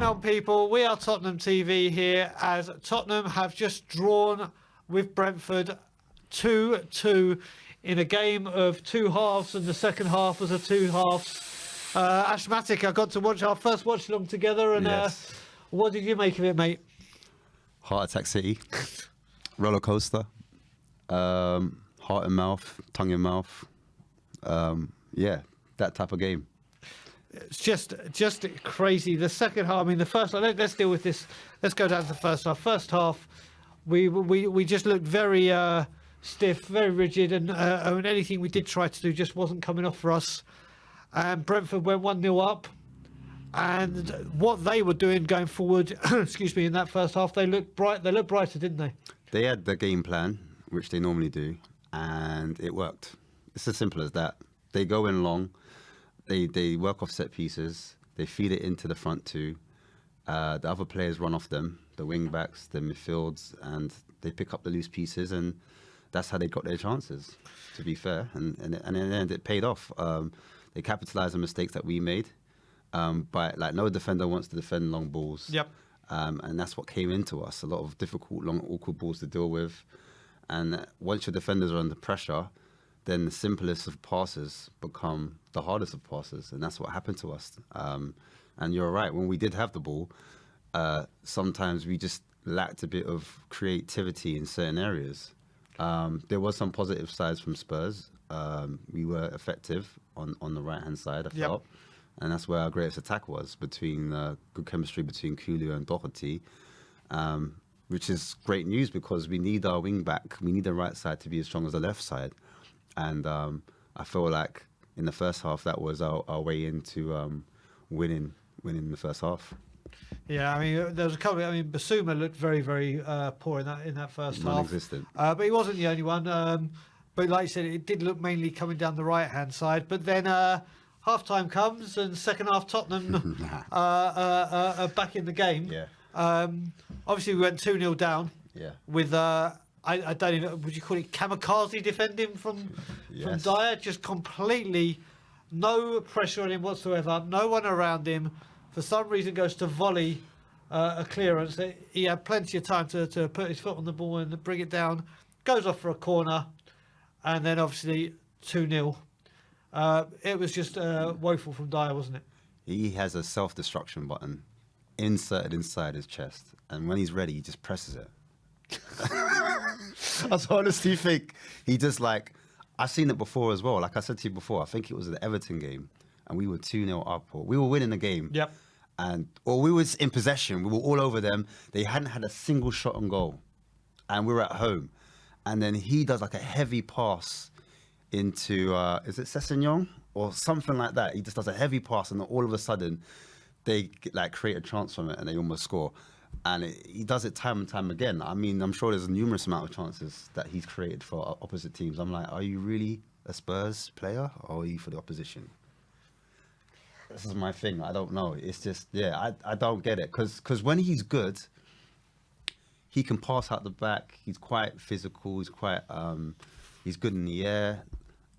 on, people? We are Tottenham TV here, as Tottenham have just drawn with Brentford 2-2 in a game of two halves, and the second half was a two halves. Ashmatic, I got to watch our first watch along together, and Yes. what did you make of it, mate? Heart Attack City, roller coaster, heart in mouth, tongue in mouth. Yeah, that type of game. It's just crazy. The second half, I mean, the first half, let's deal with this. Let's go down to the first half. First half, we just looked very stiff, very rigid, and anything we did try to do just wasn't coming off for us. And Brentford went 1-0 up. And what they were doing going forward, excuse me, in that first half, they looked bright. They looked brighter, didn't they? They had the game plan, which they normally do, and it worked. It's as simple as that. They go in long. They work off set pieces. They feed it into the front two. The other players run off them, the wing backs, the midfields, and they pick up the loose pieces, and that's how they got their chances, to be fair. And in the end, it paid off. They capitalised on mistakes that we made. But like no defender wants to defend long balls. Yep. And that's what came into us. A lot of difficult, long, awkward balls to deal with. And once your defenders are under pressure, then the simplest of passes become the hardest of passes. And that's what happened to us. And you're right, when we did have the ball, sometimes we just lacked a bit of creativity in certain areas. There was some positive sides from Spurs. We were effective on the right-hand side, I felt. Yep. And that's where our greatest attack was, between good chemistry between Kulu and Doherty, which is great news because we need our wing back. We need the right side to be as strong as the left side. And I feel like in the first half, that was our way into winning the first half. Yeah, I mean, there was a couple. I mean, Basuma looked very, very poor in that first half. Non-existent. But he wasn't the only one. But like you said, it did look mainly coming down the right-hand side. But then half-time comes, and second half Tottenham are back in the game. Yeah. Obviously, we went 2-0 down. Yeah. With I don't even, would you call it kamikaze defending from Dier? Just completely no pressure on him whatsoever. No one around him. For some reason, goes to volley a clearance. He had plenty of time to put his foot on the ball and bring it down. Goes off for a corner, and then obviously 2-0. It was just woeful from Dier, wasn't it? He has a self-destruction button inserted inside his chest, and when he's ready, he just presses it. I honestly think he just like, I've seen it before as well. Like I said to you before, I think it was the Everton game, and we were 2-0 up, or we were winning the game. Yep. Or we was in possession. We were all over them. They hadn't had a single shot on goal, and we were at home. And then he does like a heavy pass into, is it Sessegnon or something like that? He just does a heavy pass, and then all of a sudden they like create a chance from it, and they almost score. And he does it time and time again. I mean, I'm sure there's a numerous amount of chances that he's created for opposite teams. I'm like, are you really a Spurs player, or are you for the opposition? This is my thing. I don't know. It's just, yeah, I don't get it. Because when he's good, he can pass out the back. He's quite physical. He's quite, he's good in the air.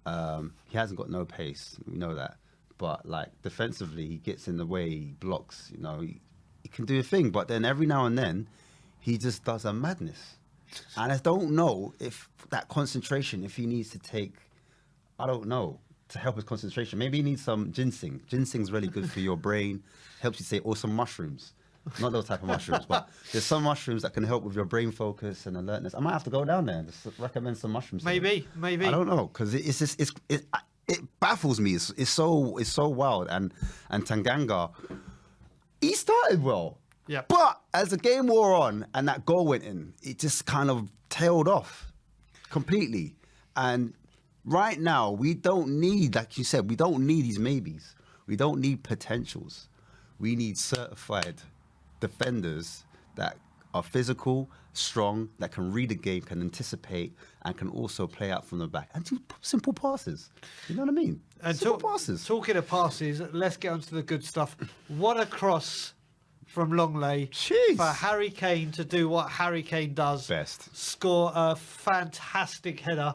He hasn't got no pace. We know that. But like defensively, he gets in the way. He blocks. You know, he can do a thing. But then every now and then, he just does a madness. And I don't know if that concentration, if he needs to take, I don't know, to help his concentration. Maybe he needs some ginseng. Ginseng's really good for your brain. Helps you say, or some mushrooms. Not those type of mushrooms, but there's some mushrooms that can help with your brain focus and alertness. I might have to go down there and just recommend some mushrooms. Maybe. I don't know, because it's just it baffles me. It's so wild. And Tanganga, he started well. Yeah. But as the game wore on and that goal went in, it just kind of tailed off completely. And right now, we don't need, like you said, we don't need these maybes. We don't need potentials. We need certified defenders that are physical, strong, that can read the game, can anticipate, and can also play out from the back and do simple passes. You know what I mean? And simple passes. Talking of passes, let's get on to the good stuff. What a cross from Longley for Harry Kane to do what Harry Kane does. Best. Score a fantastic header,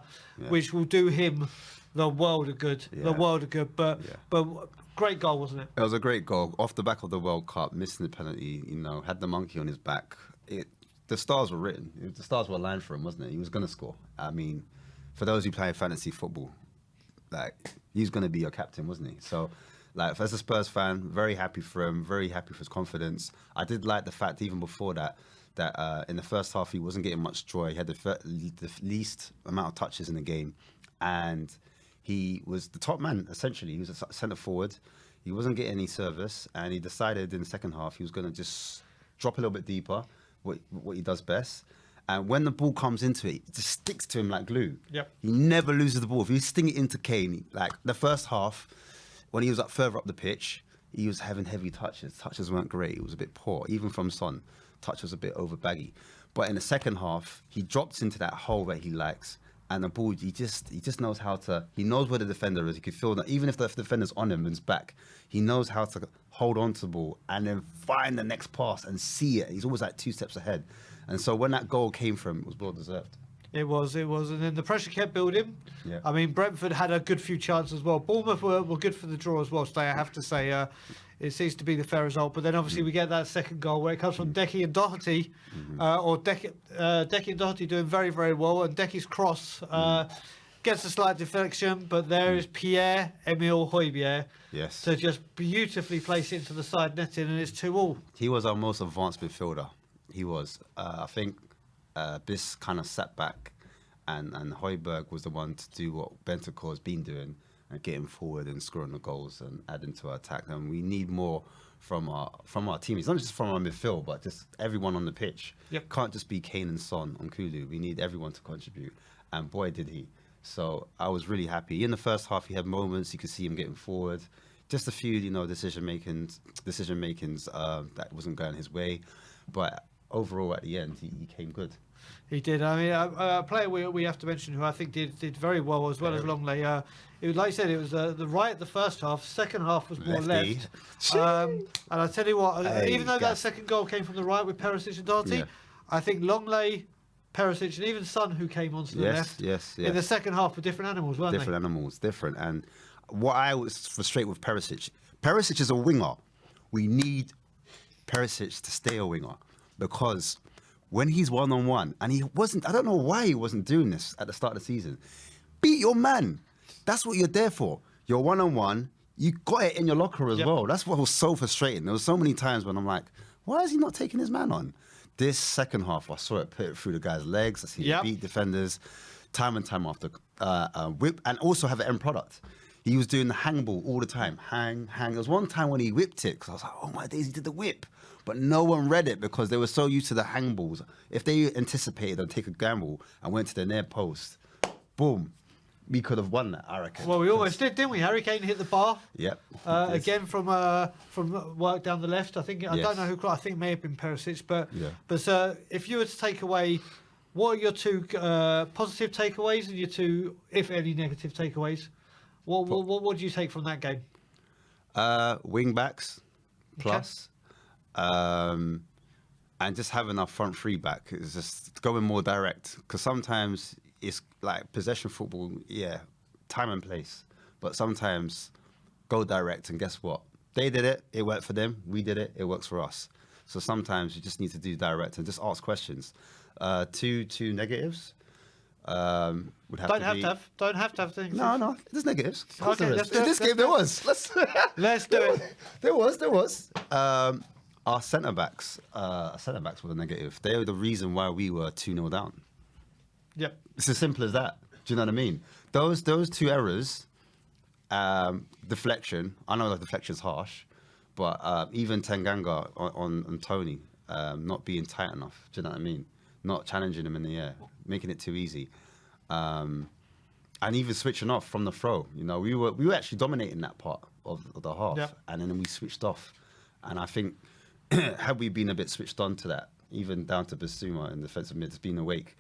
which will do him the world of good. Yeah. The world of good. But great goal, wasn't it? It was a great goal off the back of the World Cup, missing the penalty. Had the monkey on his back. The stars were written. The stars were aligned for him, wasn't it? He was going to score. I mean, for those who play fantasy football, like he was going to be your captain, wasn't he? So, like as a Spurs fan, very happy for him. Very happy for his confidence. I did like the fact even before that in the first half he wasn't getting much joy. He had the least amount of touches in the game, and he was the top man essentially. He was a centre forward. He wasn't getting any service, and he decided in the second half he was going to just drop a little bit deeper, what he does best. And when the ball comes into it, it just sticks to him like glue. Yep. He never loses the ball. If you sting it into Kane, like the first half, when he was further up the pitch, he was having heavy touches. Touches weren't great. It was a bit poor. Even from Son, touch was a bit over baggy. But in the second half, he drops into that hole that he likes. And the ball, he just knows how to. He knows where the defender is. He can feel that even if the defender's on him and his back, he knows how to hold on to the ball and then find the next pass and see it. He's always like 2 steps ahead. And so when that goal came from him, it was well deserved. It was, and then the pressure kept building. Yeah. I mean, Brentford had a good few chances as well. Bournemouth were good for the draw as well. So I have to say, it seems to be the fair result. But then obviously we get that second goal where it comes from Decky and Doherty, Decky and Doherty doing very, very well, and Decky's cross gets a slight deflection, but there is Pierre-Emile Højbjerg to just beautifully place it into the side netting, and it's 2-2. He was our most advanced midfielder. He was. I think Biss kind of sat back, and Højbjerg was the one to do what Bentancur has been doing, and getting forward and scoring the goals and adding to our attack. And we need more from our team. It's not just from our midfield, but just everyone on the pitch. Yep. Can't just be Kane and Son on Kulu. We need everyone to contribute, and boy did he. So I was really happy. In the first half, he had moments. You could see him getting forward. Just a few, decision makings that wasn't going his way, but overall at the end, he came good. He did. I mean, a player we have to mention who I think did very well as well as Longley. It was, like you said, it was the right the first half. Second half was more Lefty. left. And I tell you what, even though that gas. second goal came from the right with Perisic and Doherty, I think Longley, Perisic, and even Son, who came onto the left, in the second half were different animals, weren't Different animals, different. And what I was frustrated with Perisic is a winger. We need Perisic to stay a winger, because when he's one-on-one, and he wasn't, I don't know why he wasn't doing this at the start of the season. Beat your man. That's what you're there for. You're one-on-one. You got it in your locker as well. That's what was so frustrating. There was so many times when I'm like, why is he not taking his man on? This second half, I saw it put it through the guy's legs. I see him beat defenders time and time after whip, and also have an end product. He was doing the hang ball all the time. Hang. There was one time when he whipped it, because I was like, oh my days, he did the whip. But no one read it because they were so used to the hang balls. If they anticipated they'd take a gamble and went to the near post, boom, we could have won that, I reckon. Well, we almost did, didn't we? Harry Kane hit the bar. Yep. Again from work down the left. I think I don't know who. I think it may have been Perisic, but if you were to take away, what are your 2 positive takeaways and your 2, if any, negative takeaways? What do you take from that game? Wing backs plus. And just having our front 3 back is just going more direct, because sometimes it's like possession football, time and place, but sometimes go direct, and guess what? They did it, it worked for them. We did it, it works for us. So sometimes you just need to do direct and just ask questions. Two negatives. Would have Don't have to have things. No, there's negatives. Of course Okay, there is. let's do In it, this let's game do there it. was. Let's do it. There was. Our centre backs were the negative. They were the reason why we were 2-0 down. Yep. It's as simple as that. Do you know what I mean? Those 2 errors, deflection. I know that deflection's harsh, but even Tanganga on Tony not being tight enough. Do you know what I mean? Not challenging him in the air, making it too easy, and even switching off from the throw. We were actually dominating that part of the half, and then we switched off. And I think had we been a bit switched on to that, even down to Bissouma in defensive mid, being awake,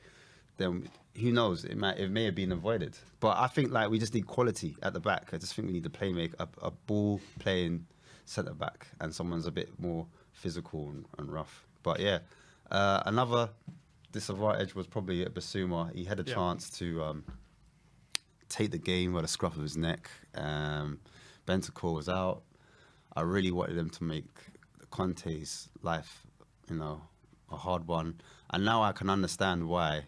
then who knows? It may have been avoided. But I think we just need quality at the back. I just think we need to a ball playing centre back, and someone's a bit more physical and rough. But another disadvantage was probably at Bissouma. He had a chance to take the game by the scruff of his neck. Bentancur was out. I really wanted them to make Conte's life, a hard one. And now I can understand why.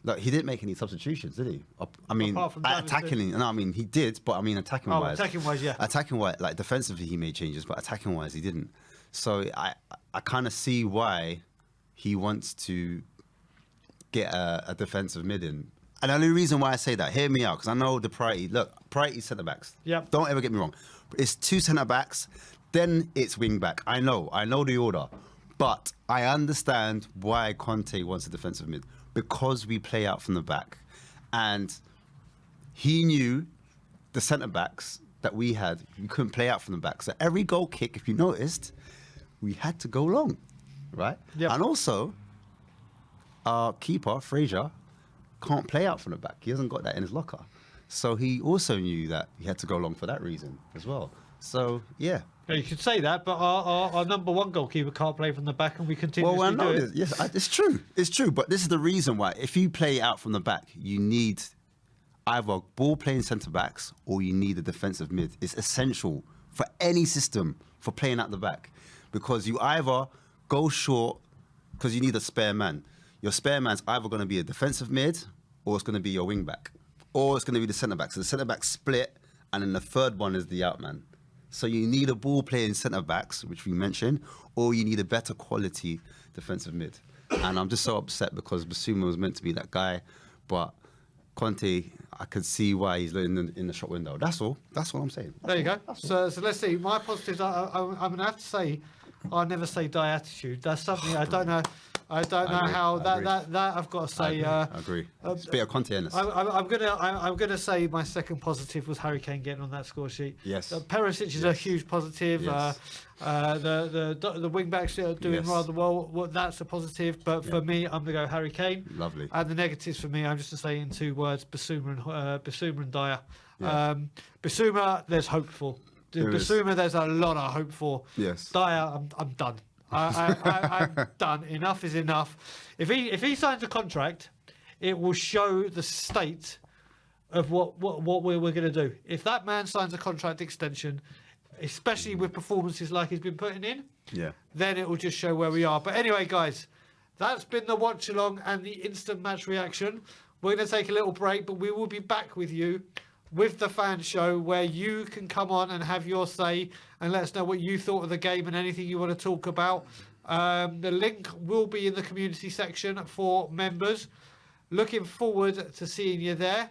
Look, he didn't make any substitutions, did he? I mean, attacking. No, I mean he did, but I mean attacking wise. Attacking wise, yeah. Attacking wise, like defensively, he made changes, but attacking wise, he didn't. So I kind of see why he wants to get a defensive mid in. And the only reason why I say that, hear me out, because I know the priority. Look, priority centre backs. Yeah. Don't ever get me wrong. It's 2 centre backs, then it's wing back. I know the order, but I understand why Conte wants a defensive mid. Because we play out from the back. And he knew the centre-backs that we had, we couldn't play out from the back. So every goal kick, if you noticed, we had to go long, right? Yep. And also, our keeper, Fraser, can't play out from the back. He hasn't got that in his locker. So he also knew that he had to go long for that reason as well. So, yeah. Yeah, you could say that, but our number one goalkeeper can't play from the back, and we continuously do it. Yes, it's true. It's true. But this is the reason why. If you play out from the back, you need either ball-playing centre-backs or you need a defensive mid. It's essential for any system for playing out the back. Because you either go short because you need a spare man. Your spare man's either going to be a defensive mid or it's going to be your wing-back. Or it's going to be the centre-back. So the centre-back split, and then the third one is the out-man. So you need a ball-playing centre-backs, which we mentioned, or you need a better quality defensive mid. And I'm just so upset because Basuma was meant to be that guy, but Conte, I could see why he's in the shop window. That's all. That's what I'm saying. There you go. So let's see. My positives, I'm going to have to say, I never say die attitude. That's something I don't know. I don't know how that I've got to say. I agree. It's a bit of Conte-ness. I'm gonna say my second positive was Harry Kane getting on that score sheet. Yes. Perisic is a huge positive. Yes. The wing backs are doing rather well. That's a positive. But for me, I'm gonna go Harry Kane. Lovely. And the negatives for me, I'm just gonna say in 2 words: Basuma and Dier. Yeah. Basuma, there's hope for. Basuma, there's a lot of hope for. Yes. Dier, I'm done. I'm done. Enough is enough. If he signs a contract, it will show the state of what we're going to do. If that man signs a contract extension, especially with performances like he's been putting in, then it will just show where we are. But anyway, guys, that's been the watch along and the instant match reaction. We're going to take a little break, but we will be back with you with the fan show, where you can come on and have your say and let us know what you thought of the game and anything you want to talk about. The link will be in the community section for members. Looking forward to seeing you there.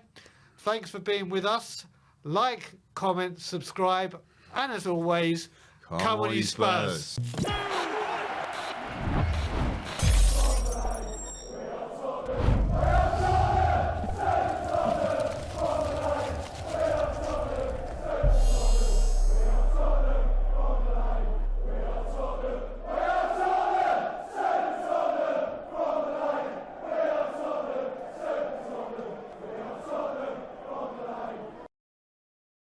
Thanks for being with us. Like, comment, subscribe, and as always, come on you Spurs.